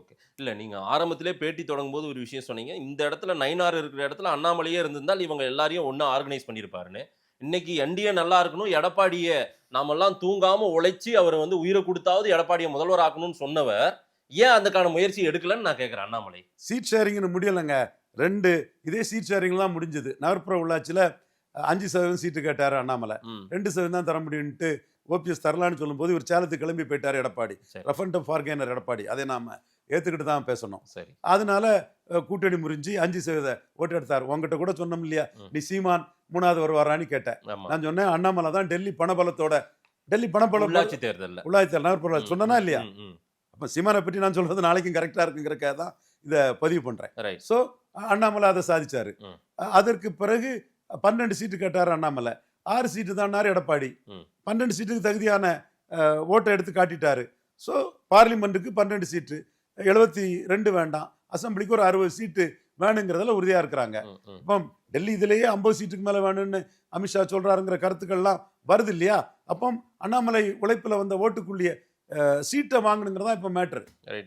Okay. இல்ல நீங்க ஆரம்பத்திலே பேட்டி தொடங்கும்போது ஒரு விஷயம் சொன்னீங்க. இந்த இடத்துல நயினார் இருக்கிற இடத்துல அண்ணாமலையே இருந்திருந்தால் இவங்க எல்லாரையும் ஒண்ணா ஆர்கனைஸ் பண்ணியிருப்பாருன்னு. இன்னைக்கு என்டிஏ நல்லா இருக்கணும். எடப்பாடிய நாமெல்லாம் தூங்காம உழைச்சு அவர வந்து உயிர குடுத்தாவது எடப்பாடிய முதல்வர் ஆக்கணும்னு சொன்னவர், ஏன் அதுக்கான முயற்சி எடுக்கலன்னு நான் கேட்கிறேன் அண்ணாமலை. சீட் ஷேரிங்னு முடியலைங்க. 2 இதே சீட் ஷேரிங்லாம் முடிஞ்சது. நகர்ப்புற உள்ளாட்சியில 5% சீட்டு கேட்டாரு அண்ணாமலை. ம். 2% தான் தர முடியும்ன்ட்டு ஓபிஎஸ் தரலான்னு சொல்லும்போது இவர் சேலத்துக்கு கிளம்பி போயிட்டாரு எடப்பாடி. சரி, ரெஃபரண்டம் ஃபார்கெய்னர் எடப்பாடி. அதை நாம ஏத்துக்கிட்டு தான் பேசணும். சரி. அதனால கூட்டணி முறிஞ்சு 5% ஓட்டு எடுத்தார். உங்ககிட்ட கூட சொன்னோம் இல்லையா, ம். நீ சீமான் 3வது வருவாரான்னு கேட்டேன். ஆமா. நான் சொன்னேன் அண்ணாமலை தான் டெல்லி பணபலத்தோட உள்ளாட்சி தேர்தல்ல. உள்ளாட்சி நகர்ப்புற உள்ளாட்சி சொன்னனா இல்லையா? ம், ம். அப்ப சீமானை பற்றி நான் சொல்றது நாளைக்கும் கரெக்டா இருக்குங்கிறக்காக தான் இதை பதிவு பண்றேன். ரைட். ஸோ அண்ணாமலை அதை சாதிச்சாரு. ம். அதற்கு பிறகு 12 சீட்டு கேட்டார் அண்ணாமலை. 6 சீட்டு தான்னாரு எடப்பாடி. ம். 12 சீட்டுக்கு தகுதியான ஓட்டை எடுத்து காட்டிட்டாரு. ஸோ பார்லிமெண்ட்டுக்கு 12 சீட்டு, 72 வேண்டாம், அசம்பிளிக்கு ஒரு 60 சீட்டு வேணுங்கிறதுல உறுதியா இருக்கிறாங்க. ம், ம். இப்போ டெல்லி இதுலயே 50 சீட்டுக்கு மேல வேணும்னு அமித்ஷா சொல்றாருங்கிற கருத்துக்கள்லாம் வருது இல்லையா? அப்போ அண்ணாமலை உழைப்புல வந்த ஓட்டுக்குள்ளிய சீட்டை வாங்கணுங்கிறதா இப்ப மேட்ரு. ரைட்.